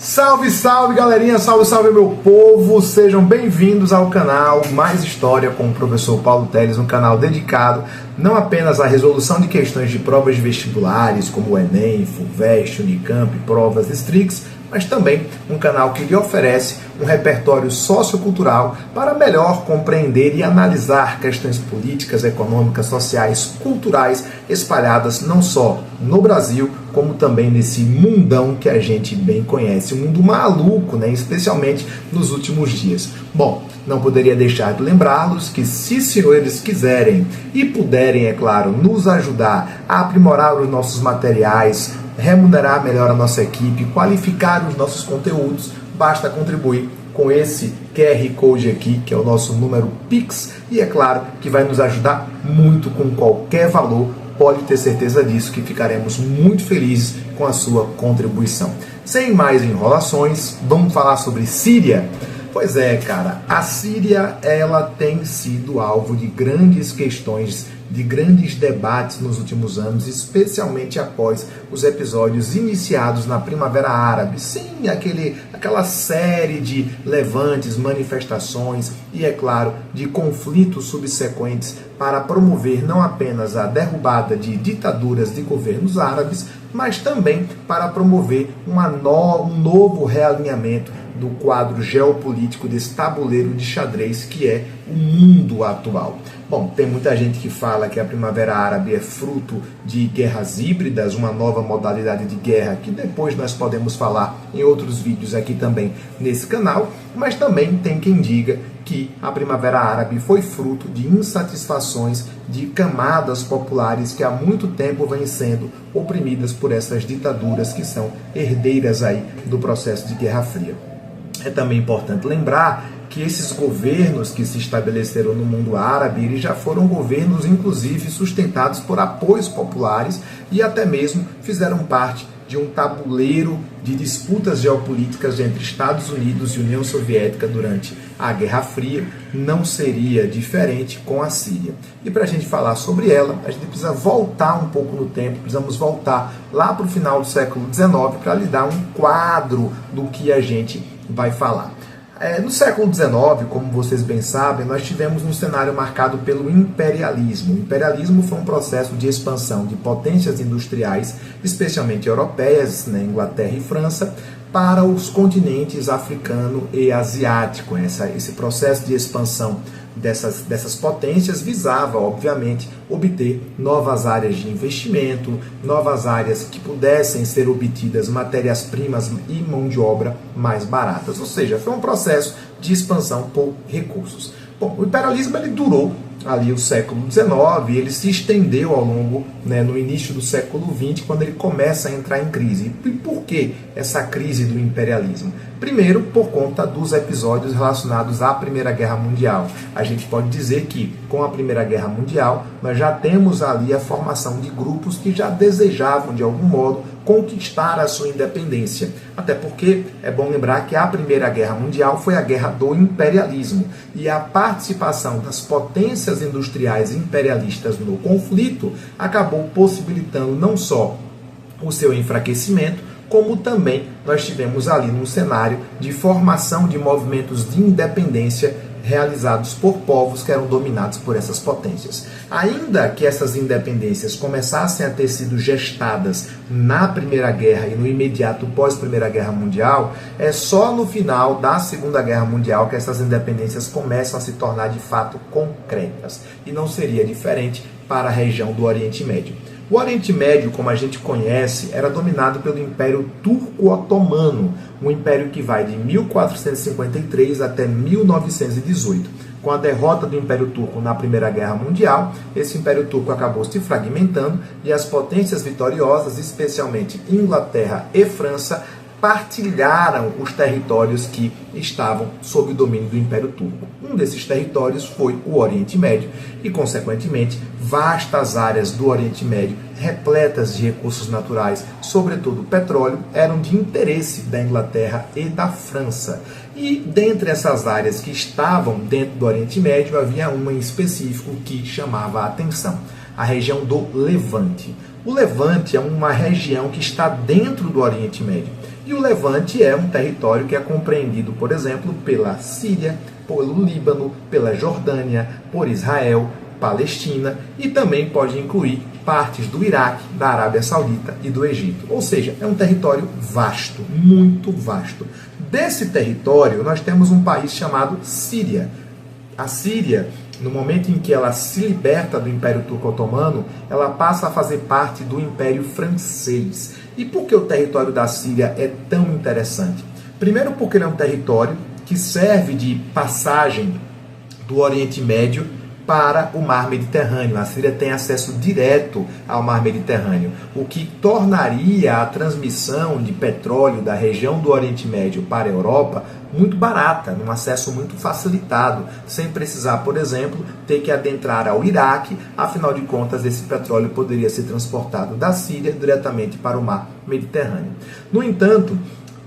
Salve, salve, galerinha! Salve, salve, meu povo! Sejam bem-vindos ao canal Mais História com o professor Paulo Teles, um canal dedicado não apenas à resolução de questões de provas de vestibulares, como o Enem, FUVEST, Unicamp, provas de Strix, mas também um canal que lhe oferece um repertório sociocultural para melhor compreender e analisar questões políticas, econômicas, sociais, culturais espalhadas não só no Brasil, como também nesse mundão que a gente bem conhece, um mundo maluco, né? Especialmente nos últimos dias. Bom, não poderia deixar de lembrá-los que, se senhores quiserem e puderem, é claro, nos ajudar a aprimorar os nossos materiais, remunerar melhor a nossa equipe, qualificar os nossos conteúdos, basta contribuir com esse QR Code aqui, que é o nosso número Pix, e é claro que vai nos ajudar muito com qualquer valor. Pode ter certeza disso, que ficaremos muito felizes com a sua contribuição. Sem mais enrolações, vamos falar sobre Síria? Pois é, cara, a Síria, ela tem sido alvo de grandes questões, de grandes debates nos últimos anos, especialmente após os episódios iniciados na Primavera Árabe. Sim, aquela série de levantes, manifestações e, é claro, de conflitos subsequentes para promover não apenas a derrubada de ditaduras de governos árabes, mas também para promover um novo realinhamento do quadro geopolítico desse tabuleiro de xadrez que é o mundo atual. Bom, tem muita gente que fala que a Primavera Árabe é fruto de guerras híbridas, uma nova modalidade de guerra que depois nós podemos falar em outros vídeos aqui também nesse canal, mas também tem quem diga que a Primavera Árabe foi fruto de insatisfações de camadas populares que há muito tempo vêm sendo oprimidas por essas ditaduras que são herdeiras aí do processo de Guerra Fria. É também importante lembrar que esses governos que se estabeleceram no mundo árabe, eles já foram governos, inclusive, sustentados por apoios populares e até mesmo fizeram parte de um tabuleiro de disputas geopolíticas entre Estados Unidos e União Soviética durante a Guerra Fria. Não seria diferente com a Síria. E para a gente falar sobre ela, a gente precisa voltar um pouco no tempo, precisamos voltar lá para o final do século XIX para lhe dar um quadro do que a gente vai falar. No século XIX, como vocês bem sabem, nós tivemos um cenário marcado pelo imperialismo. O imperialismo foi um processo de expansão de potências industriais, especialmente europeias, né, Inglaterra e França, para os continentes africano e asiático. Esse processo de expansão dessas potências visava, obviamente, obter novas áreas de investimento, novas áreas que pudessem ser obtidas matérias-primas e mão de obra mais baratas. Ou seja, foi um processo de expansão por recursos. Bom, o imperialismo ele durou ali o século XIX, ele se estendeu ao longo, no início do século XX, quando ele começa a entrar em crise. E por que essa crise do imperialismo? Primeiro, por conta dos episódios relacionados à Primeira Guerra Mundial. A gente pode dizer que, com a Primeira Guerra Mundial, nós já temos ali a formação de grupos que já desejavam, de algum modo, conquistar a sua independência. Até porque é bom lembrar que a Primeira Guerra Mundial foi a guerra do imperialismo. E a participação das potências industriais imperialistas no conflito acabou possibilitando não só o seu enfraquecimento, como também nós tivemos ali um cenário de formação de movimentos de independência realizados por povos que eram dominados por essas potências. Ainda que essas independências começassem a ter sido gestadas na Primeira Guerra e no imediato pós-Primeira Guerra Mundial, é só no final da Segunda Guerra Mundial que essas independências começam a se tornar de fato concretas. E não seria diferente para a região do Oriente Médio. O Oriente Médio, como a gente conhece, era dominado pelo Império Turco-Otomano, um império que vai de 1453 até 1918. Com a derrota do Império Turco na Primeira Guerra Mundial, esse Império Turco acabou se fragmentando e as potências vitoriosas, especialmente Inglaterra e França, partilharam os territórios que estavam sob o domínio do Império Turco. Um desses territórios foi o Oriente Médio e, consequentemente, vastas áreas do Oriente Médio, repletas de recursos naturais, sobretudo petróleo, eram de interesse da Inglaterra e da França. E dentre essas áreas que estavam dentro do Oriente Médio, havia uma em específico que chamava a atenção: a região do Levante. O Levante é uma região que está dentro do Oriente Médio. E o Levante é um território que é compreendido, por exemplo, pela Síria, pelo Líbano, pela Jordânia, por Israel, Palestina e também pode incluir partes do Iraque, da Arábia Saudita e do Egito. Ou seja, é um território vasto, muito vasto. Desse território, nós temos um país chamado Síria. A Síria, no momento em que ela se liberta do Império Turco-Otomano, ela passa a fazer parte do Império Francês. E por que o território da Síria é tão interessante? Primeiro porque ele é um território que serve de passagem do Oriente Médio para o Mar Mediterrâneo. A Síria tem acesso direto ao Mar Mediterrâneo, o que tornaria a transmissão de petróleo da região do Oriente Médio para a Europa muito barata, num acesso muito facilitado, sem precisar, por exemplo, ter que adentrar ao Iraque. Afinal de contas, esse petróleo poderia ser transportado da Síria diretamente para o Mar Mediterrâneo. No entanto,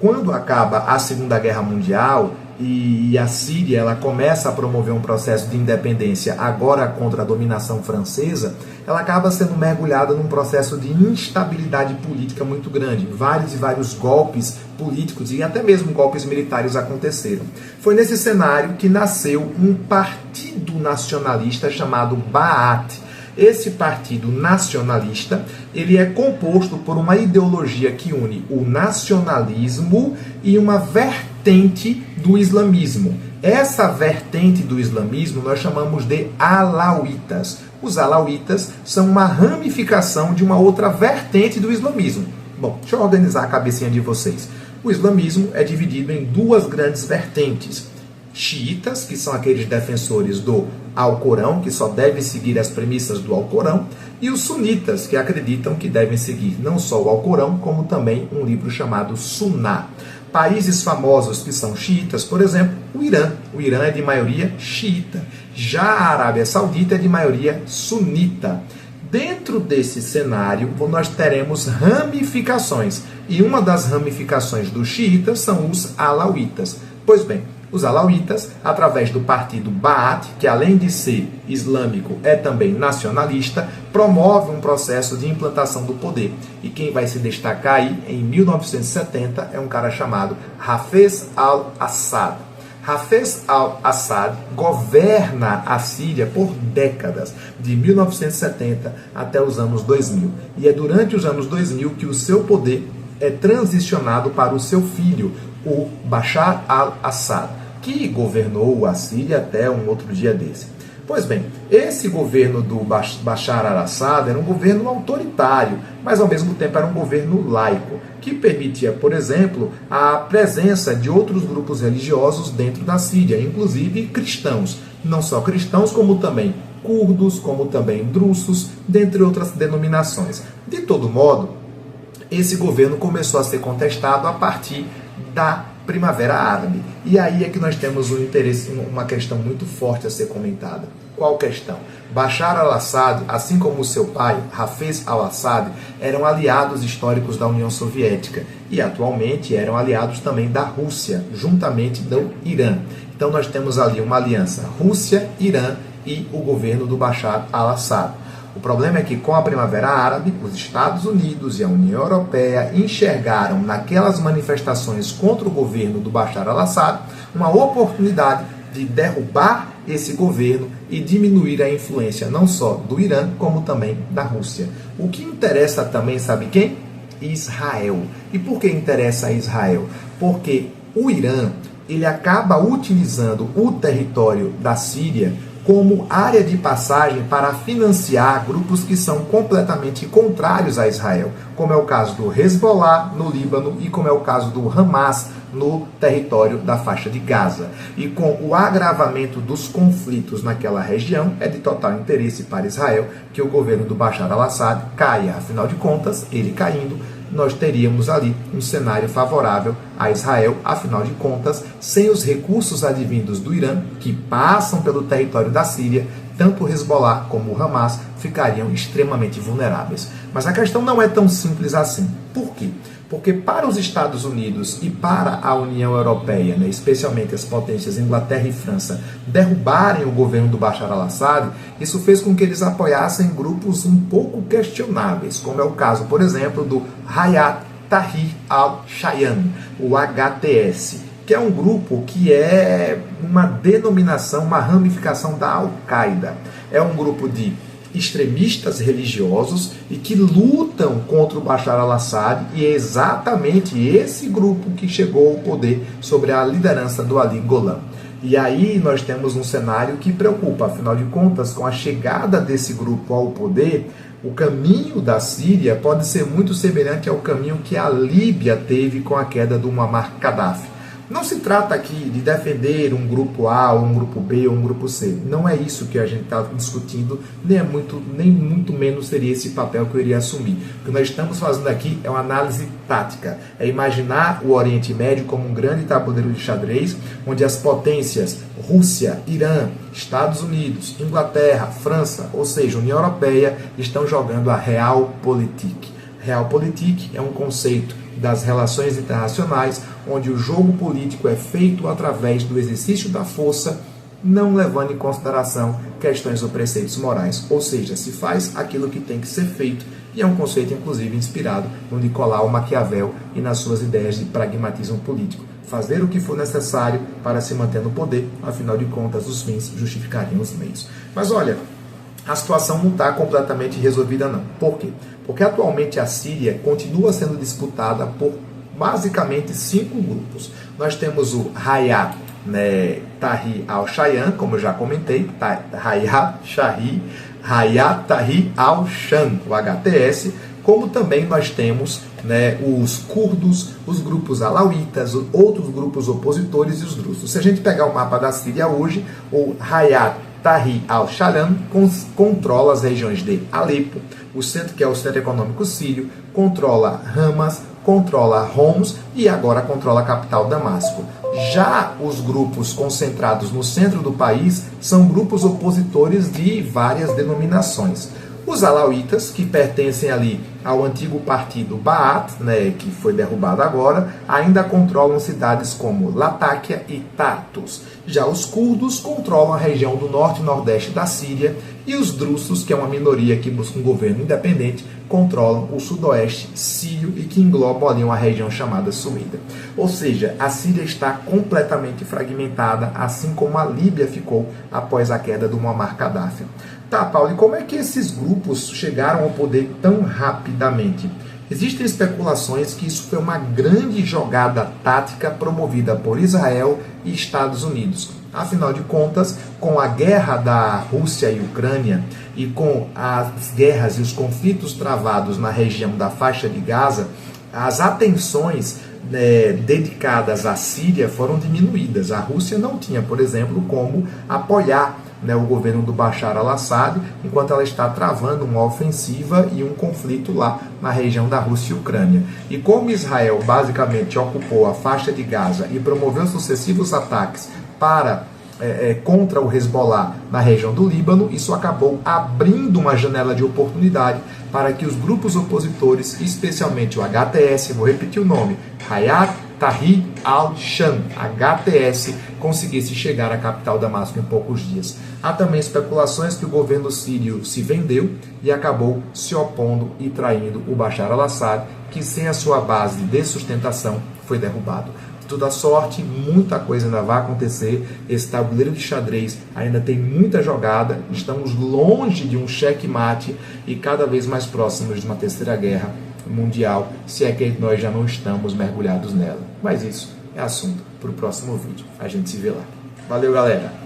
quando acaba a Segunda Guerra Mundial e a Síria ela começa a promover um processo de independência agora contra a dominação francesa, ela acaba sendo mergulhada num processo de instabilidade política muito grande. Vários e vários golpes políticos e até mesmo golpes militares aconteceram. Foi nesse cenário que nasceu um partido nacionalista chamado Baath. Esse partido nacionalista, ele é composto por uma ideologia que une o nacionalismo e uma vertente do islamismo. Essa vertente do islamismo nós chamamos de alauítas. Os alauítas são uma ramificação de uma outra vertente do islamismo. Bom, deixa eu organizar a cabecinha de vocês. O islamismo é dividido em duas grandes vertentes. Xiitas, que são aqueles defensores do Alcorão, que só devem seguir as premissas do Alcorão, e os sunitas, que acreditam que devem seguir não só o Alcorão, como também um livro chamado Suná. Países famosos que são xiitas, por exemplo, o Irã. O Irã é de maioria xiita. Já a Arábia Saudita é de maioria sunita. Dentro desse cenário, nós teremos ramificações. E uma das ramificações dos xiitas são os alauítas. Pois bem, os alauítas, através do partido Baath, que além de ser islâmico é também nacionalista, promove um processo de implantação do poder. E quem vai se destacar aí em 1970 é um cara chamado Hafez al-Assad. Hafez al-Assad governa a Síria por décadas, de 1970 até os anos 2000. E é durante os anos 2000 que o seu poder é transicionado para o seu filho, o Bashar al-Assad, que governou a Síria até um outro dia desse. Pois bem, esse governo do Bashar al-Assad era um governo autoritário, mas ao mesmo tempo era um governo laico, que permitia, por exemplo, a presença de outros grupos religiosos dentro da Síria, inclusive cristãos. Não só cristãos, como também curdos, como também drussos, dentre outras denominações. De todo modo, esse governo começou a ser contestado a partir da Primavera Árabe. E aí é que nós temos um interesse, uma questão muito forte a ser comentada. Qual questão? Bashar al-Assad, assim como o seu pai, Hafez al-Assad, eram aliados históricos da União Soviética e atualmente eram aliados também da Rússia, juntamente do Irã. Então nós temos ali uma aliança Rússia, Irã e o governo do Bashar al-Assad. O problema é que com a Primavera Árabe, os Estados Unidos e a União Europeia enxergaram naquelas manifestações contra o governo do Bashar al-Assad uma oportunidade de derrubar esse governo e diminuir a influência não só do Irã, como também da Rússia. O que interessa também, sabe quem? Israel. E por que interessa a Israel? Porque o Irã, ele acaba utilizando o território da Síria como área de passagem para financiar grupos que são completamente contrários a Israel, como é o caso do Hezbollah no Líbano e como é o caso do Hamas no território da faixa de Gaza. E com o agravamento dos conflitos naquela região, é de total interesse para Israel que o governo do Bashar al-Assad caia. Afinal de contas, ele caindo, nós teríamos ali um cenário favorável a Israel. Afinal de contas, sem os recursos advindos do Irã, que passam pelo território da Síria, tanto o Hezbollah como o Hamas ficariam extremamente vulneráveis. Mas a questão não é tão simples assim. Por quê? Porque para os Estados Unidos e para a União Europeia, especialmente as potências Inglaterra e França, derrubarem o governo do Bashar al-Assad, isso fez com que eles apoiassem grupos um pouco questionáveis, como é o caso, por exemplo, do Hayat Tahrir al-Sham, o HTS, que é um grupo que é uma denominação, uma ramificação da Al-Qaeda. É um grupo de extremistas religiosos e que lutam contra o Bashar al-Assad, e é exatamente esse grupo que chegou ao poder sobre a liderança do Ali Golani. E aí nós temos um cenário que preocupa, afinal de contas, com a chegada desse grupo ao poder, o caminho da Síria pode ser muito semelhante ao caminho que a Líbia teve com a queda do Muammar Gaddafi. Não se trata aqui de defender um grupo A, ou um grupo B, ou um grupo C. Não é isso que a gente está discutindo, nem muito menos seria esse papel que eu iria assumir. O que nós estamos fazendo aqui é uma análise tática. É imaginar o Oriente Médio como um grande tabuleiro de xadrez, onde as potências Rússia, Irã, Estados Unidos, Inglaterra, França, ou seja, União Europeia, estão jogando a Realpolitik. Realpolitik é um conceito das relações internacionais, onde o jogo político é feito através do exercício da força, não levando em consideração questões ou preceitos morais. Ou seja, se faz aquilo que tem que ser feito, e é um conceito, inclusive, inspirado no Nicolau Maquiavel e nas suas ideias de pragmatismo político. Fazer o que for necessário para se manter no poder, afinal de contas, os fins justificariam os meios. Mas olha, a situação não está completamente resolvida não. Por quê? Porque atualmente a Síria continua sendo disputada por basicamente 5 grupos. Nós temos o Hayat Tahrir al-Sham, como eu já comentei, Hayat Tahrir al-Sham, o HTS, como também nós temos os curdos, os grupos alauítas, outros grupos opositores e os drusos. Se a gente pegar o mapa da Síria hoje, o Hayat Tahrir al-Sham controla as regiões de Alepo, o centro, que é o centro econômico sírio, controla Hamas, controla Homs e agora controla a capital Damasco. Já os grupos concentrados no centro do país são grupos opositores de várias denominações. Os alauítas, que pertencem ali ao antigo partido Baath, que foi derrubado agora, ainda controlam cidades como Latáquia e Tartus. Já os curdos controlam a região do norte e nordeste da Síria, e os drusos, que é uma minoria que busca um governo independente, controlam o sudoeste sírio e que englobam ali uma região chamada Suída. Ou seja, a Síria está completamente fragmentada, assim como a Líbia ficou após a queda do Muammar Gaddafi. Tá, Paulo, e como é que esses grupos chegaram ao poder tão rapidamente? Existem especulações que isso foi uma grande jogada tática promovida por Israel e Estados Unidos. Afinal de contas, com a guerra da Rússia e Ucrânia e com as guerras e os conflitos travados na região da faixa de Gaza, as atenções dedicadas à Síria foram diminuídas. A Rússia não tinha, por exemplo, como apoiar o governo do Bashar al-Assad, enquanto ela está travando uma ofensiva e um conflito lá na região da Rússia e Ucrânia. E como Israel basicamente ocupou a faixa de Gaza e promoveu sucessivos ataques contra o Hezbollah na região do Líbano, isso acabou abrindo uma janela de oportunidade para que os grupos opositores, especialmente o HTS, vou repetir o nome, Hayat Tahrir al-Sham, HTS, conseguisse chegar à capital Damasco em poucos dias. Há também especulações que o governo sírio se vendeu e acabou se opondo e traindo o Bashar al-Assad, que sem a sua base de sustentação foi derrubado. De toda sorte, muita coisa ainda vai acontecer, esse tabuleiro de xadrez ainda tem muita jogada, estamos longe de um checkmate e cada vez mais próximos de uma terceira guerra mundial, se é que nós já não estamos mergulhados nela. Mas isso é assunto para o próximo vídeo. A gente se vê lá. Valeu, galera!